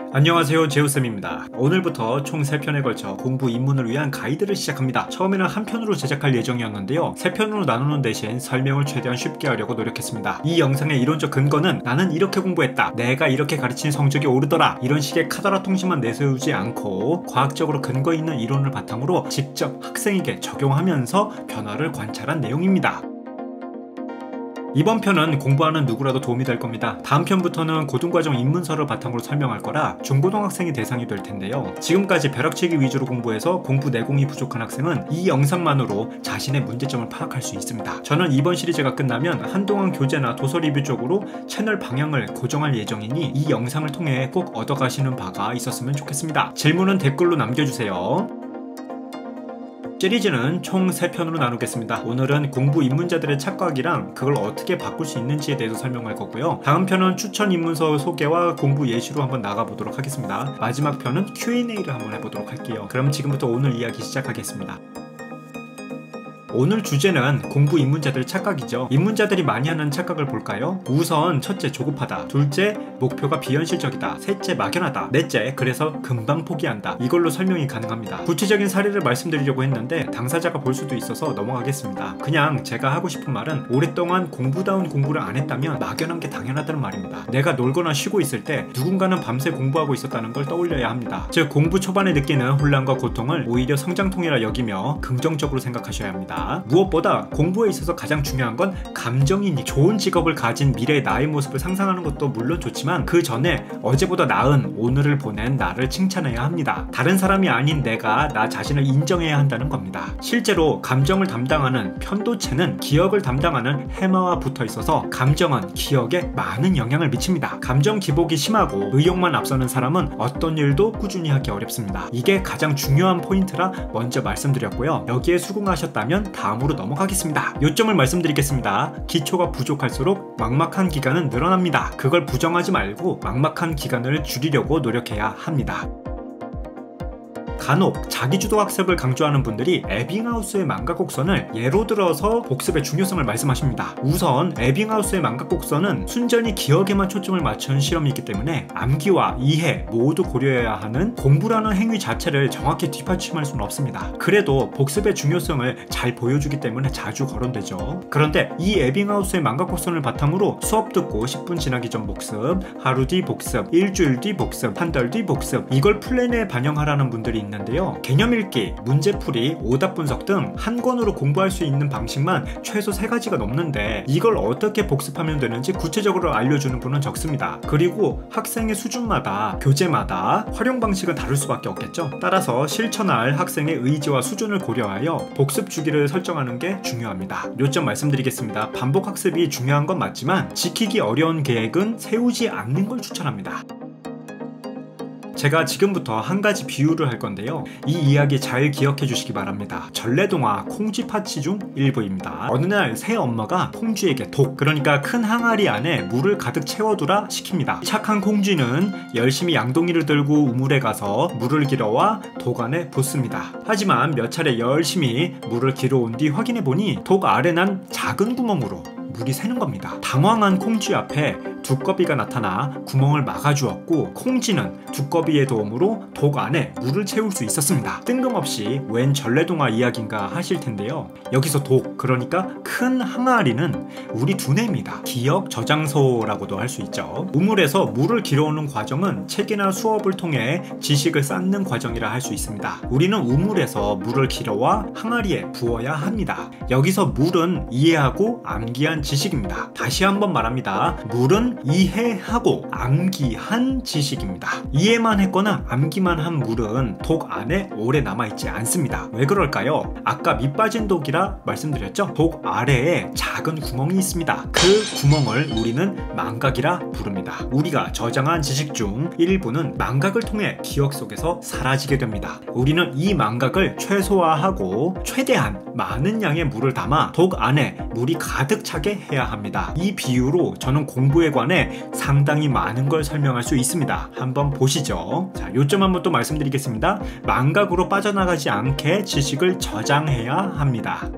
안녕하세요, 제우쌤입니다. 오늘부터 총 3편에 걸쳐 공부 입문을 위한 가이드를 시작합니다. 처음에는 한 편으로 제작할 예정이었는데요, 3편으로 나누는 대신 설명을 최대한 쉽게 하려고 노력했습니다. 이 영상의 이론적 근거는 나는 이렇게 공부했다, 내가 이렇게 가르친 성적이 오르더라, 이런 식의 카더라 통신만 내세우지 않고 과학적으로 근거 있는 이론을 바탕으로 직접 학생에게 적용하면서 변화를 관찰한 내용입니다. 이번 편은 공부하는 누구라도 도움이 될 겁니다. 다음 편부터는 고등과정 입문서를 바탕으로 설명할 거라 중고등학생이 대상이 될 텐데요. 지금까지 벼락치기 위주로 공부해서 공부 내공이 부족한 학생은 이 영상만으로 자신의 문제점을 파악할 수 있습니다. 저는 이번 시리즈가 끝나면 한동안 교재나 도서 리뷰 쪽으로 채널 방향을 고정할 예정이니 이 영상을 통해 꼭 얻어가시는 바가 있었으면 좋겠습니다. 질문은 댓글로 남겨주세요. 시리즈는 총 3편으로 나누겠습니다. 오늘은 공부 입문자들의 착각이랑 그걸 어떻게 바꿀 수 있는지에 대해서 설명할 거고요. 다음 편은 추천 입문서 소개와 공부 예시로 한번 나가보도록 하겠습니다. 마지막 편은 Q&A를 한번 해보도록 할게요. 그럼 지금부터 오늘 이야기 시작하겠습니다. 오늘 주제는 공부 입문자들 착각이죠. 입문자들이 많이 하는 착각을 볼까요? 우선 첫째, 조급하다. 둘째, 목표가 비현실적이다. 셋째, 막연하다. 넷째, 그래서 금방 포기한다. 이걸로 설명이 가능합니다. 구체적인 사례를 말씀드리려고 했는데 당사자가 볼 수도 있어서 넘어가겠습니다. 그냥 제가 하고 싶은 말은 오랫동안 공부다운 공부를 안 했다면 막연한 게 당연하다는 말입니다. 내가 놀거나 쉬고 있을 때 누군가는 밤새 공부하고 있었다는 걸 떠올려야 합니다. 즉, 공부 초반에 느끼는 혼란과 고통을 오히려 성장통이라 여기며 긍정적으로 생각하셔야 합니다. 무엇보다 공부에 있어서 가장 중요한 건 감정이니 좋은 직업을 가진 미래의 나의 모습을 상상하는 것도 물론 좋지만 그 전에 어제보다 나은 오늘을 보낸 나를 칭찬해야 합니다. 다른 사람이 아닌 내가 나 자신을 인정해야 한다는 겁니다. 실제로 감정을 담당하는 편도체는 기억을 담당하는 해마와 붙어 있어서 감정은 기억에 많은 영향을 미칩니다. 감정 기복이 심하고 의욕만 앞서는 사람은 어떤 일도 꾸준히 하기 어렵습니다. 이게 가장 중요한 포인트라 먼저 말씀드렸고요. 여기에 수긍하셨다면 다음으로 넘어가겠습니다. 요점을 말씀드리겠습니다. 기초가 부족할수록 막막한 기간은 늘어납니다. 그걸 부정하지 말고 막막한 기간을 줄이려고 노력해야 합니다. 간혹 자기주도 학습을 강조하는 분들이 에빙하우스의 망각곡선을 예로 들어서 복습의 중요성을 말씀하십니다. 우선 에빙하우스의 망각곡선은 순전히 기억에만 초점을 맞춘 실험이기 때문에 암기와 이해 모두 고려해야 하는 공부라는 행위 자체를 정확히 뒷받침할 수는 없습니다. 그래도 복습의 중요성을 잘 보여주기 때문에 자주 거론되죠. 그런데 이 에빙하우스의 망각곡선을 바탕으로 수업 듣고 10분 지나기 전 복습, 하루 뒤 복습, 일주일 뒤 복습, 한 달 뒤 복습, 이걸 플랜에 반영하라는 분들이 있는데요. 개념 읽기, 문제풀이, 오답 분석 등 한 권으로 공부할 수 있는 방식만 최소 3가지가 넘는데 이걸 어떻게 복습하면 되는지 구체적으로 알려주는 분은 적습니다. 그리고 학생의 수준마다, 교재마다 활용 방식은 다를 수밖에 없겠죠. 따라서 실천할 학생의 의지와 수준을 고려하여 복습 주기를 설정하는 게 중요합니다. 요점 말씀드리겠습니다. 반복 학습이 중요한 건 맞지만 지키기 어려운 계획은 세우지 않는 걸 추천합니다. 제가 지금부터 한 가지 비유를 할 건데요, 이 이야기 잘 기억해 주시기 바랍니다. 전래동화 콩쥐파치 중 일부입니다. 어느 날 새 엄마가 콩쥐에게 그러니까 큰 항아리 안에 물을 가득 채워두라 시킵니다. 착한 콩쥐는 열심히 양동이를 들고 우물에 가서 물을 길어와 독 안에 붓습니다. 하지만 몇 차례 열심히 물을 길어온 뒤 확인해 보니 독 아래 난 작은 구멍으로 물이 새는 겁니다. 당황한 콩쥐 앞에 두꺼비가 나타나 구멍을 막아주었고 콩쥐는 두꺼비의 도움으로 독 안에 물을 채울 수 있었습니다. 뜬금없이 웬 전래동화 이야기인가 하실 텐데요, 여기서 그러니까 큰 항아리는 우리 두뇌입니다. 기억 저장소라고도 할 수 있죠. 우물에서 물을 길어오는 과정은 책이나 수업을 통해 지식을 쌓는 과정이라 할 수 있습니다. 우리는 우물에서 물을 길어와 항아리에 부어야 합니다. 여기서 물은 이해하고 암기한 지식입니다. 다시 한번 말합니다. 물은 이해하고 암기한 지식입니다. 이해만 했거나 암기만 한 물은 독 안에 오래 남아있지 않습니다. 왜 그럴까요? 아까 밑 빠진 독이라 말씀드렸죠? 독 아래에 작은 구멍이 있습니다. 그 구멍을 우리는 망각이라 부릅니다. 우리가 저장한 지식 중 일부는 망각을 통해 기억 속에서 사라지게 됩니다. 우리는 이 망각을 최소화하고 최대한 많은 양의 물을 담아 독 안에 물이 가득 차게 해야 합니다. 이 비유로 저는 공부에 관해 상당히 많은 걸 설명할 수 있습니다. 한번 보시죠. 자, 요점 한번 또 말씀드리겠습니다. 망각으로 빠져나가지 않게 지식을 저장해야 합니다.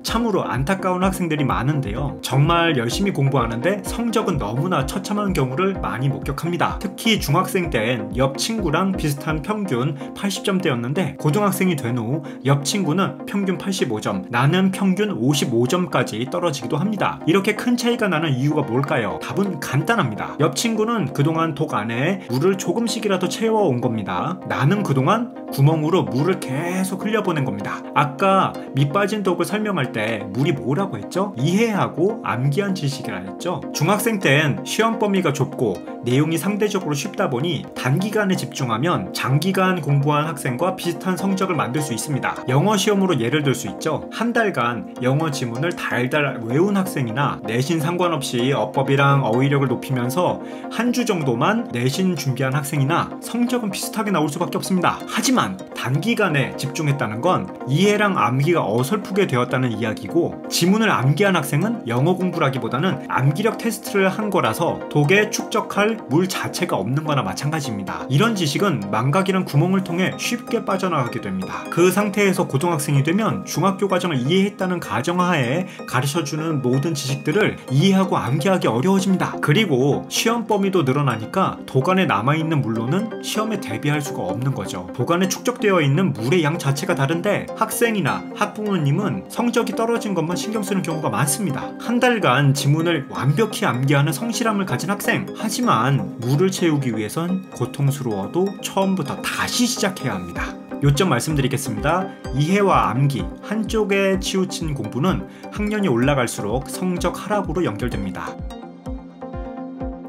참으로 안타까운 학생들이 많은데요. 정말 열심히 공부하는데 성적은 너무나 처참한 경우를 많이 목격합니다. 특히 중학생 때엔 옆 친구랑 비슷한 평균 80점대였는데 고등학생이 된 후 옆 친구는 평균 85점, 나는 평균 55점까지 떨어지기도 합니다. 이렇게 큰 차이가 나는 이유가 뭘까요? 답은 간단합니다. 옆 친구는 그동안 독 안에 물을 조금씩이라도 채워온 겁니다. 나는 그동안 구멍으로 물을 계속 흘려보낸 겁니다. 아까 밑 빠진 독을 설명할 때 물이 뭐라고 했죠? 이해하고 암기한 지식이라 했죠. 중학생 땐 시험 범위가 좁고 내용이 상대적으로 쉽다 보니 단기간에 집중하면 장기간 공부한 학생과 비슷한 성적을 만들 수 있습니다. 영어 시험으로 예를 들 수 있죠. 한 달간 영어 지문을 달달 외운 학생이나 내신 상관없이 어법이랑 어휘력을 높이면서 한 주 정도만 내신 준비한 학생이나 성적은 비슷하게 나올 수밖에 없습니다. 하지만 단기간에 집중했다는 건 이해랑 암기가 어설프게 되었다는 이야기고, 지문을 암기한 학생은 영어 공부라기보다는 암기력 테스트를 한 거라서 독에 축적할 물 자체가 없는 거나 마찬가지입니다. 이런 지식은 망각이란 구멍을 통해 쉽게 빠져나가게 됩니다. 그 상태에서 고등학생이 되면 중학교 과정을 이해했다는 가정하에 가르쳐주는 모든 지식들을 이해하고 암기하기 어려워집니다. 그리고 시험 범위도 늘어나니까 독 안에 남아있는 물로는 시험에 대비할 수가 없는 거죠. 독 안에 축적되어 있는 물의 양 자체가 다른데 학생이나 학부모님은 성적이 떨어진 것만 신경 쓰는 경우가 많습니다. 한 달간 지문을 완벽히 암기하는 성실함을 가진 학생, 하지만 물을 채우기 위해선 고통스러워도 처음부터 다시 시작해야 합니다. 요점 말씀드리겠습니다. 이해와 암기 한쪽에 치우친 공부는 학년이 올라갈수록 성적 하락으로 연결됩니다.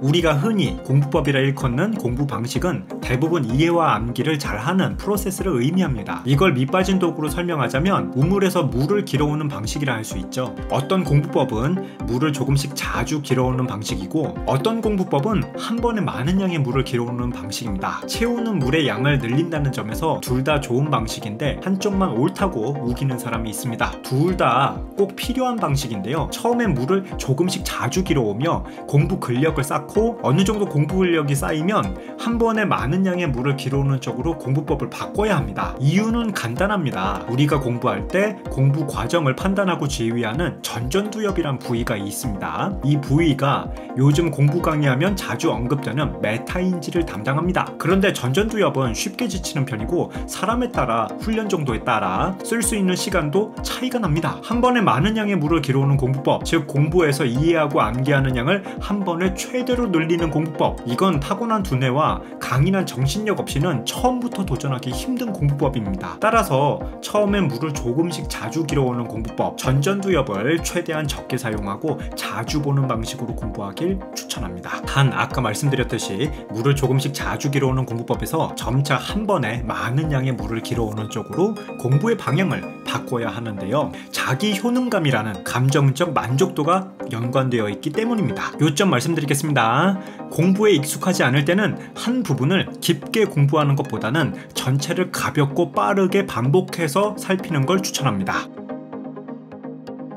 우리가 흔히 공부법이라 일컫는 공부 방식은 대부분 이해와 암기를 잘하는 프로세스를 의미합니다. 이걸 밑빠진 독으로 설명하자면 우물에서 물을 길어오는 방식이라 할 수 있죠. 어떤 공부법은 물을 조금씩 자주 길어오는 방식이고, 어떤 공부법은 한 번에 많은 양의 물을 길어오는 방식입니다. 채우는 물의 양을 늘린다는 점에서 둘 다 좋은 방식인데 한쪽만 옳다고 우기는 사람이 있습니다. 둘 다 꼭 필요한 방식인데요. 처음엔 물을 조금씩 자주 길어오며 공부 근력을 쌓고 어느 정도 공부 근력이 쌓이면 한 번에 많은 양의 물을 길어오는 쪽으로 공부법을 바꿔야 합니다. 이유는 간단합니다. 우리가 공부할 때 공부 과정을 판단하고 지휘하는 전전두엽이란 부위가 있습니다. 이 부위가 요즘 공부 강의하면 자주 언급되는 메타인지를 담당합니다. 그런데 전전두엽은 쉽게 지치는 편이고 사람에 따라 훈련 정도에 따라 쓸 수 있는 시간도 차이가 납니다. 한 번에 많은 양의 물을 길어오는 공부법, 즉 공부에서 이해하고 암기하는 양을 한 번에 최대로 늘리는 공부법, 이건 타고난 두뇌와 강인한 정신력 없이는 처음부터 도전하기 힘든 공부법입니다. 따라서 처음엔 물을 조금씩 자주 길어오는 공부법, 전전두엽을 최대한 적게 사용하고 자주 보는 방식으로 공부하길 추천합니다. 단 아까 말씀드렸듯이 물을 조금씩 자주 길어오는 공부법에서 점차 한 번에 많은 양의 물을 길어오는 쪽으로 공부의 방향을 바꿔야 하는데요. 자기 효능감이라는 감정적 만족도가 연관되어 있기 때문입니다. 요점 말씀드리겠습니다. 공부에 익숙하지 않을 때는 한 부분을 깊게 공부하는 것보다는 전체를 가볍고 빠르게 반복해서 살피는 걸 추천합니다.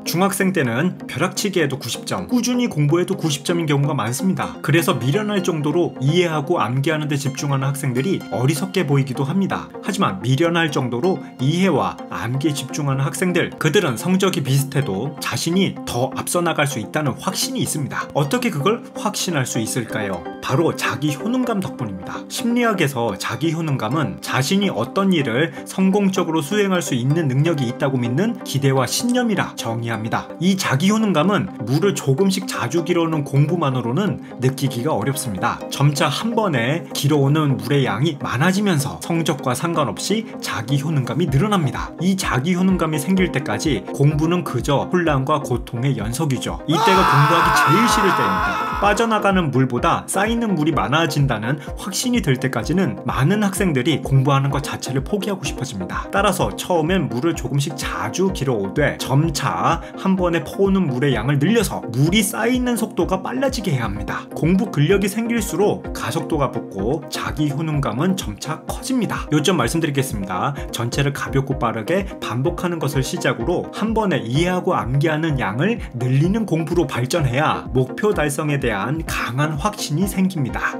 중학생 때는 벼락치기에도 90점, 꾸준히 공부해도 90점인 경우가 많습니다. 그래서 미련할 정도로 이해하고 암기하는 데 집중하는 학생들이 어리석게 보이기도 합니다. 하지만 미련할 정도로 이해와 암기에 집중하는 학생들, 그들은 성적이 비슷해도 자신이 더 앞서 나갈 수 있다는 확신이 있습니다. 어떻게 그걸 확신할 수 있을까요? 바로 자기 효능감 덕분입니다. 심리학에서 자기 효능감은 자신이 어떤 일을 성공적으로 수행할 수 있는 능력이 있다고 믿는 기대와 신념이라 정의합니다. 이 자기 효능감은 물을 조금씩 자주 길어오는 공부만으로는 느끼기가 어렵습니다. 점차 한 번에 길어오는 물의 양이 많아지면서 성적과 상관없이 자기 효능감이 늘어납니다. 이 자기 효능감이 생길 때까지 공부는 그저 혼란과 고통의 연속이죠. 이때가 공부하기 제일 싫을 때입니다. 빠져나가는 물보다 쌓이는 물이 많아진다는 확신이 들 때까지는 많은 학생들이 공부하는 것 자체를 포기하고 싶어집니다. 따라서 처음엔 물을 조금씩 자주 길어오되 점차 한 번에 퍼오는 물의 양을 늘려서 물이 쌓이는 속도가 빨라지게 해야 합니다. 공부 근력이 생길수록 가속도가 붙고 자기 효능감은 점차 커집니다. 요점 말씀드리겠습니다. 전체를 가볍고 빠르게 반복하는 것을 시작으로 한 번에 이해하고 암기하는 양을 늘리는 공부로 발전해야 목표 달성에 대한 강한 확신이 생깁니다.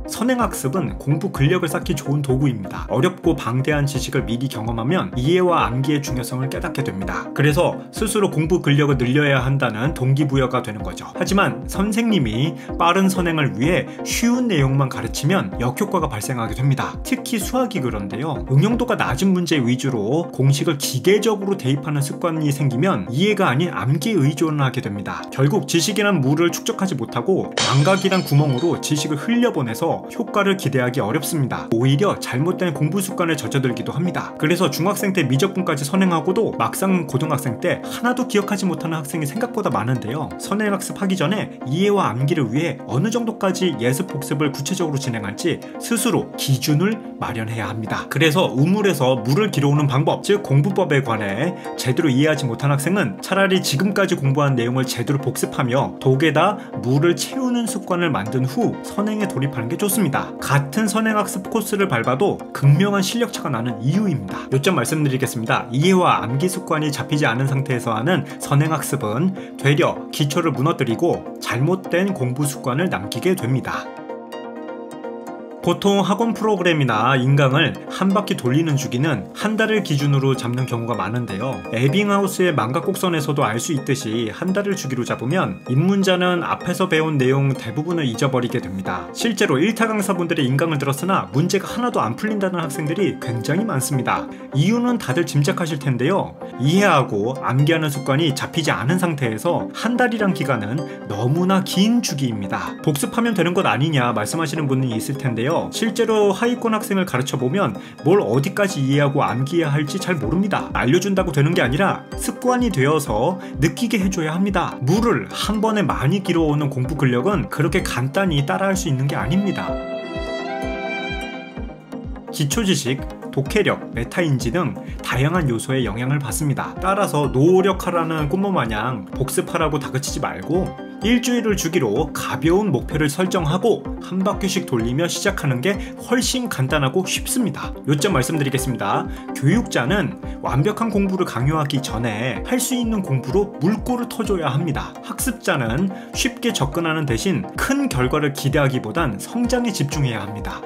선행학습은 공부 근력을 쌓기 좋은 도구입니다. 어렵고 방대한 지식을 미리 경험하면 이해와 암기의 중요성을 깨닫게 됩니다. 그래서 스스로 공부 근력을 늘려야 한다는 동기부여가 되는 거죠. 하지만 선생님이 빠른 선행을 위해 쉬운 내용만 가르치면 역효과가 발생하게 됩니다. 특히 수학이 그런데요. 응용도가 낮은 문제 위주로 공식을 기계적으로 대입하는 습관이 생기면 이해가 아닌 암기에 의존하게 됩니다. 결국 지식이란 물을 축적하지 못하고 망각이란 구멍으로 지식을 흘려보내서 효과를 기대하기 어렵습니다. 오히려 잘못된 공부 습관에 젖어들기도 합니다. 그래서 중학생 때 미적분까지 선행하고도 막상 고등학생 때 하나도 기억하지 못하는 학생이 생각보다 많은데요. 선행학습하기 전에 이해와 암기를 위해 어느 정도까지 예습 복습을 구체적으로 진행할지 스스로 기준을 마련해야 합니다. 그래서 우물에서 물을 길어오는 방법, 즉 공부법에 관해 제대로 이해하지 못한 학생은 차라리 지금까지 공부한 내용을 제대로 복습하며 독에다 물을 채우는 습관을 만든 후 선행에 돌입하는 게 좋습니다. 같은 선행학습 코스를 밟아도 극명한 실력차가 나는 이유입니다. 요점 말씀드리겠습니다. 이해와 암기 습관이 잡히지 않은 상태에서 하는 선행학습은 되려 기초를 무너뜨리고 잘못된 공부 습관을 남기게 됩니다. 보통 학원 프로그램이나 인강을 한 바퀴 돌리는 주기는 한 달을 기준으로 잡는 경우가 많은데요. 에빙하우스의 망각곡선에서도 알 수 있듯이 한 달을 주기로 잡으면 입문자는 앞에서 배운 내용 대부분을 잊어버리게 됩니다. 실제로 1타 강사분들의 인강을 들었으나 문제가 하나도 안 풀린다는 학생들이 굉장히 많습니다. 이유는 다들 짐작하실 텐데요. 이해하고 암기하는 습관이 잡히지 않은 상태에서 한 달이란 기간은 너무나 긴 주기입니다. 복습하면 되는 것 아니냐 말씀하시는 분이 있을 텐데요. 실제로 하위권 학생을 가르쳐보면 뭘 어디까지 이해하고 암기해야 할지 잘 모릅니다. 알려준다고 되는 게 아니라 습관이 되어서 느끼게 해줘야 합니다. 물을 한 번에 많이 길어오는 공부 근력은 그렇게 간단히 따라할 수 있는 게 아닙니다. 기초지식, 독해력, 메타인지 등 다양한 요소에 영향을 받습니다. 따라서 노력하라는 꽃모마냥 복습하라고 다그치지 말고 일주일을 주기로 가벼운 목표를 설정하고 한 바퀴씩 돌리며 시작하는 게 훨씬 간단하고 쉽습니다. 요점 말씀드리겠습니다. 교육자는 완벽한 공부를 강요하기 전에 할 수 있는 공부로 물꼬를 터줘야 합니다. 학습자는 쉽게 접근하는 대신 큰 결과를 기대하기보단 성장에 집중해야 합니다.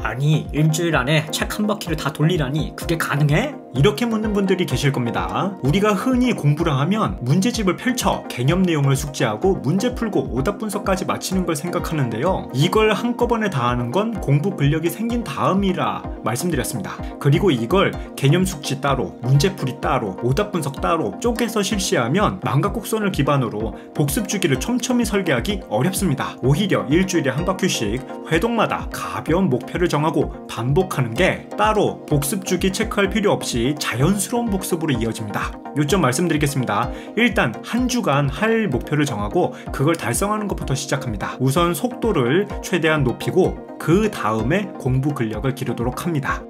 아니, 일주일 안에 책 한 바퀴를 다 돌리라니 그게 가능해? 이렇게 묻는 분들이 계실 겁니다. 우리가 흔히 공부를 하면 문제집을 펼쳐 개념 내용을 숙지하고 문제 풀고 오답 분석까지 마치는 걸 생각하는데요. 이걸 한꺼번에 다 하는 건 공부 근력이 생긴 다음이라 말씀드렸습니다. 그리고 이걸 개념 숙지 따로, 문제풀이 따로, 오답 분석 따로 쪼개서 실시하면 망각곡선을 기반으로 복습 주기를 촘촘히 설계하기 어렵습니다. 오히려 일주일에 한 바퀴씩 회동마다 가벼운 목표를 정하고 반복하는 게 따로 복습 주기 체크할 필요 없이 자연스러운 복습으로 이어집니다. 요점 말씀드리겠습니다. 일단 한 주간 할 목표를 정하고 그걸 달성하는 것부터 시작합니다. 우선 속도를 최대한 높이고 그 다음에 공부 근력을 기르도록 합니다.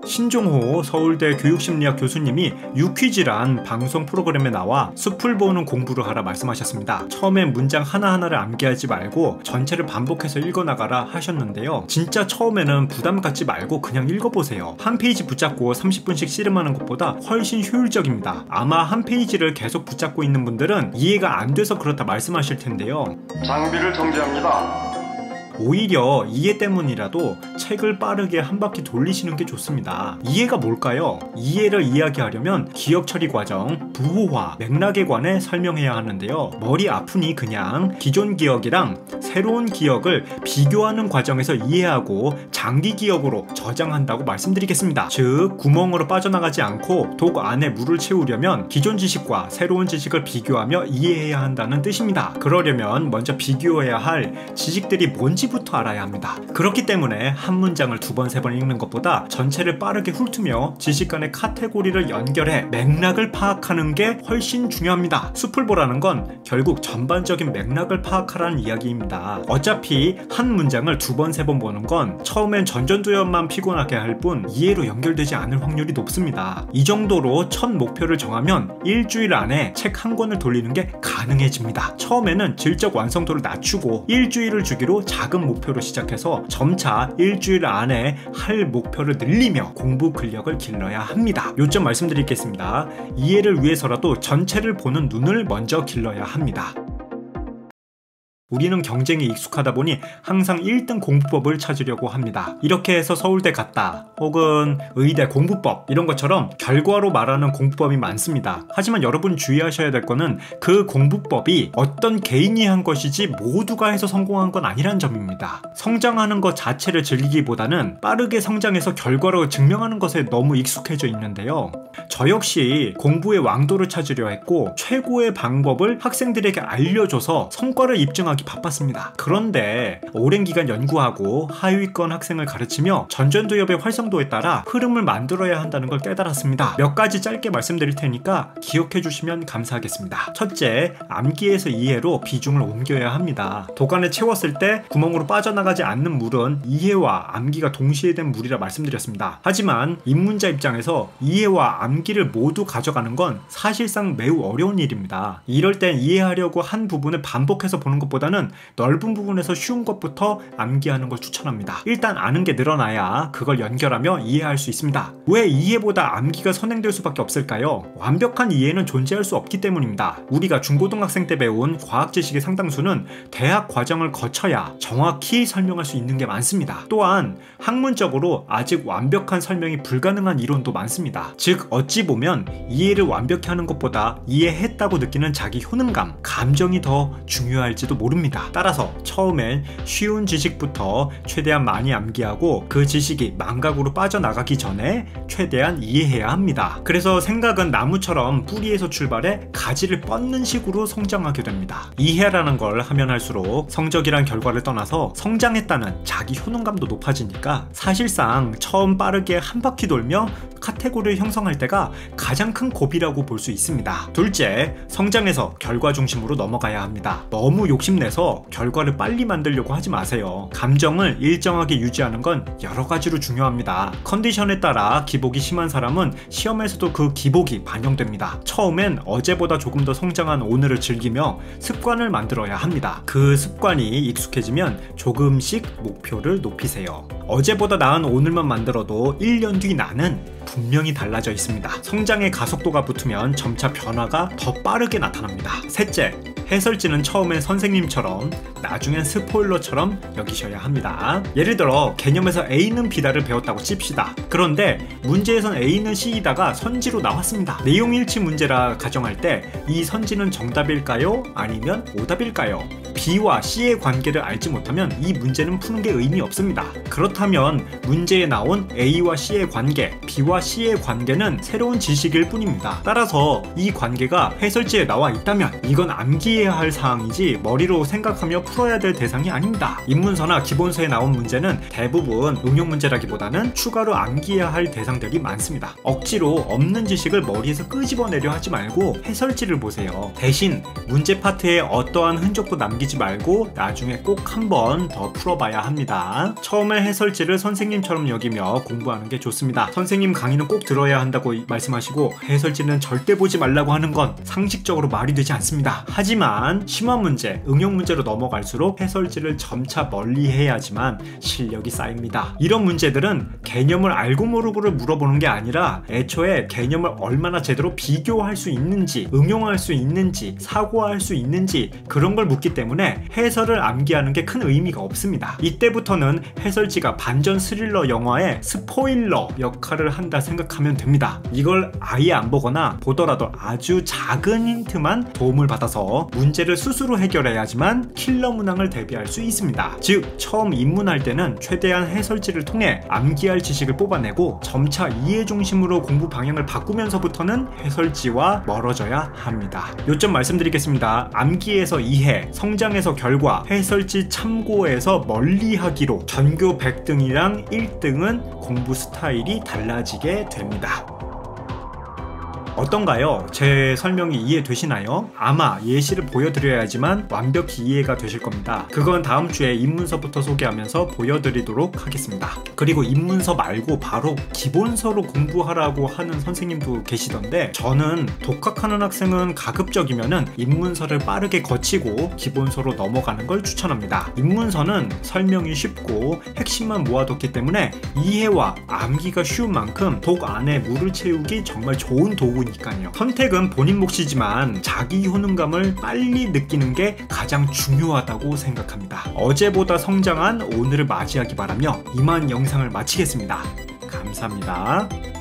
신종호 서울대 교육심리학 교수님이 유퀴즈란 방송 프로그램에 나와 숲을 보는 공부를 하라 말씀하셨습니다. 처음엔 문장 하나하나를 암기하지 말고 전체를 반복해서 읽어나가라 하셨는데요. 진짜 처음에는 부담 갖지 말고 그냥 읽어보세요. 한 페이지 붙잡고 30분씩 씨름하는 것보다 훨씬 효율적입니다. 아마 한 페이지를 계속 붙잡고 있는 분들은 이해가 안 돼서 그렇다 말씀하실 텐데요. 장비를 정지합니다. 오히려 이해 때문이라도 책을 빠르게 한 바퀴 돌리시는 게 좋습니다. 이해가 뭘까요? 이해를 이야기하려면 기억 처리 과정, 부호화, 맥락에 관해 설명해야 하는데요. 머리 아프니 그냥 기존 기억이랑 새로운 기억을 비교하는 과정에서 이해하고 장기 기억으로 저장한다고 말씀드리겠습니다. 즉, 구멍으로 빠져나가지 않고 독 안에 물을 채우려면 기존 지식과 새로운 지식을 비교하며 이해해야 한다는 뜻입니다. 그러려면 먼저 비교해야 할 지식들이 뭔지 부터 알아야 합니다. 그렇기 때문에 한 문장을 2번, 3번 읽는 것보다 전체를 빠르게 훑으며 지식 간의 카테고리를 연결해 맥락을 파악하는 게 훨씬 중요합니다. 숲을 보라는 건 결국 전반적인 맥락을 파악하라는 이야기입니다. 어차피 한 문장을 2번, 3번 보는 건 처음엔 전전두엽만 피곤하게 할 뿐 이해로 연결되지 않을 확률이 높습니다. 이 정도로 첫 목표를 정하면 일주일 안에 책 한 권을 돌리는 게 가능해집니다. 처음에는 질적 완성도를 낮추고 일주일을 주기로 작은 목표로 시작해서 점차 일주일 안에 할 목표를 늘리며 공부 근력을 길러야 합니다. 요점 말씀드리겠습니다. 이해를 위해서라도 전체를 보는 눈을 먼저 길러야 합니다. 우리는 경쟁에 익숙하다 보니 항상 1등 공부법을 찾으려고 합니다. 이렇게 해서 서울대 갔다 혹은 의대 공부법 이런 것처럼 결과로 말하는 공부법이 많습니다. 하지만 여러분 주의하셔야 될 거는 그 공부법이 어떤 개인이 한 것이지 모두가 해서 성공한 건 아니란 점입니다. 성장하는 것 자체를 즐기기보다는 빠르게 성장해서 결과로 증명하는 것에 너무 익숙해져 있는데요. 저 역시 공부의 왕도를 찾으려 했고 최고의 방법을 학생들에게 알려줘서 성과를 입증하기 바빴습니다. 그런데 오랜 기간 연구하고 하위권 학생을 가르치며 전전두엽의 활성도에 따라 흐름을 만들어야 한다는 걸 깨달았습니다. 몇 가지 짧게 말씀드릴 테니까 기억해 주시면 감사하겠습니다. 첫째, 암기에서 이해로 비중을 옮겨야 합니다. 도관에 채웠을 때 구멍으로 빠져나가지 않는 물은 이해와 암기가 동시에 된 물이라 말씀드렸습니다. 하지만 입문자 입장에서 이해와 암기를 모두 가져가는 건 사실상 매우 어려운 일입니다. 이럴 땐 이해하려고 한 부분을 반복해서 보는 것보다는 넓은 부분에서 쉬운 것부터 암기하는 걸 추천합니다. 일단 아는 게 늘어나야 그걸 연결하며 이해할 수 있습니다. 왜 이해보다 암기가 선행될 수밖에 없을까요? 완벽한 이해는 존재할 수 없기 때문입니다. 우리가 중고등학생 때 배운 과학 지식의 상당수는 대학 과정을 거쳐야 정확히 설명할 수 있는 게 많습니다. 또한 학문적으로 아직 완벽한 설명이 불가능한 이론도 많습니다. 즉 어찌 보면 이해를 완벽히 하는 것보다 이해했다고 느끼는 자기 효능감, 감정이 더 중요할지도 모릅니다. 따라서 처음엔 쉬운 지식부터 최대한 많이 암기하고 그 지식이 망각으로 빠져나가기 전에 최대한 이해해야 합니다. 그래서 생각은 나무처럼 뿌리에서 출발해 가지를 뻗는 식으로 성장하게 됩니다. 이해라는 걸 하면 할수록 성적이란 결과를 떠나서 성장했다는 자기 효능감도 높아지니까 사실상 처음 빠르게 한 바퀴 돌며 카테고리를 형성할 때가 가장 큰 고비라고 볼 수 있습니다. 둘째, 성장해서 결과 중심으로 넘어가야 합니다. 너무 욕심내서 결과를 빨리 만들려고 하지 마세요. 감정을 일정하게 유지하는 건 여러 가지로 중요합니다. 컨디션에 따라 기복이 심한 사람은 시험에서도 그 기복이 반영됩니다. 처음엔 어제보다 조금 더 성장한 오늘을 즐기며 습관을 만들어야 합니다. 그 습관이 익숙해지면 조금씩 목표를 높이세요. 어제보다 나은 오늘만 만들어도 1년 뒤 나는 분명히 달라져 있습니다. 성장의 가속도가 붙으면 점차 변화가 더 빠르게 나타납니다. 셋째, 해설지는 처음엔 선생님처럼 나중엔 스포일러처럼 여기셔야 합니다. 예를 들어 개념에서 A는 B다를 배웠다고 칩시다. 그런데 문제에선 A는 C이다가 선지로 나왔습니다. 내용일치 문제라 가정할 때 이 선지는 정답일까요? 아니면 오답일까요? B와 C의 관계를 알지 못하면 이 문제는 푸는 게 의미 없습니다. 그렇다면 문제에 나온 A와 C의 관계, B와 C의 관계는 새로운 지식일 뿐입니다. 따라서 이 관계가 해설지에 나와 있다면 이건 암기해야 할 사항이지 머리로 생각하며 풀어야 될 대상이 아닙니다. 입문서나 기본서에 나온 문제는 대부분 응용 문제라기보다는 추가로 암기해야 할 대상들이 많습니다. 억지로 없는 지식을 머리에서 끄집어내려 하지 말고 해설지를 보세요. 대신 문제 파트에 어떠한 흔적도 남기지 말고 나중에 꼭 한 번 더 풀어봐야 합니다. 처음에 해설지를 선생님처럼 여기며 공부하는 게 좋습니다. 선생님 강의는 꼭 들어야 한다고 말씀하시고 해설지는 절대 보지 말라고 하는 건 상식적으로 말이 되지 않습니다. 하지만 심화 문제, 응용 문제로 넘어갈수록 해설지를 점차 멀리 해야지만 실력이 쌓입니다. 이런 문제들은 개념을 알고 모르고를 물어보는 게 아니라 애초에 개념을 얼마나 제대로 비교할 수 있는지, 응용할 수 있는지, 사고할 수 있는지 그런 걸 묻기 때문에 해설을 암기하는 게 큰 의미가 없습니다. 이때부터는 해설지가 반전 스릴러 영화의 스포일러 역할을 한다 생각하면 됩니다. 이걸 아예 안 보거나 보더라도 아주 작은 힌트만 도움을 받아서 문제를 스스로 해결해야지만 킬러 문항을 대비할 수 있습니다. 즉 처음 입문할 때는 최대한 해설지를 통해 암기할 지식을 뽑아내고 점차 이해 중심으로 공부 방향을 바꾸면서부터는 해설지와 멀어져야 합니다. 요점 말씀드리겠습니다. 암기에서 이해, 성장에서 결과, 해설지 참고에서 멀리하기로 전교 100등이랑 1등은 공부 스타일이 달라지게 됩니다. 어떤가요? 제 설명이 이해되시나요? 아마 예시를 보여드려야지만 완벽히 이해가 되실 겁니다. 그건 다음 주에 입문서부터 소개하면서 보여드리도록 하겠습니다. 그리고 입문서 말고 바로 기본서로 공부하라고 하는 선생님도 계시던데 저는 독학하는 학생은 가급적이면은 입문서를 빠르게 거치고 기본서로 넘어가는 걸 추천합니다. 입문서는 설명이 쉽고 핵심만 모아뒀기 때문에 이해와 암기가 쉬운 만큼 독 안에 물을 채우기 정말 좋은 도구 좋으니까요. 선택은 본인 몫이지만 자기 효능감을 빨리 느끼는 게 가장 중요하다고 생각합니다. 어제보다 성장한 오늘을 맞이하기 바라며 이만 영상을 마치겠습니다. 감사합니다.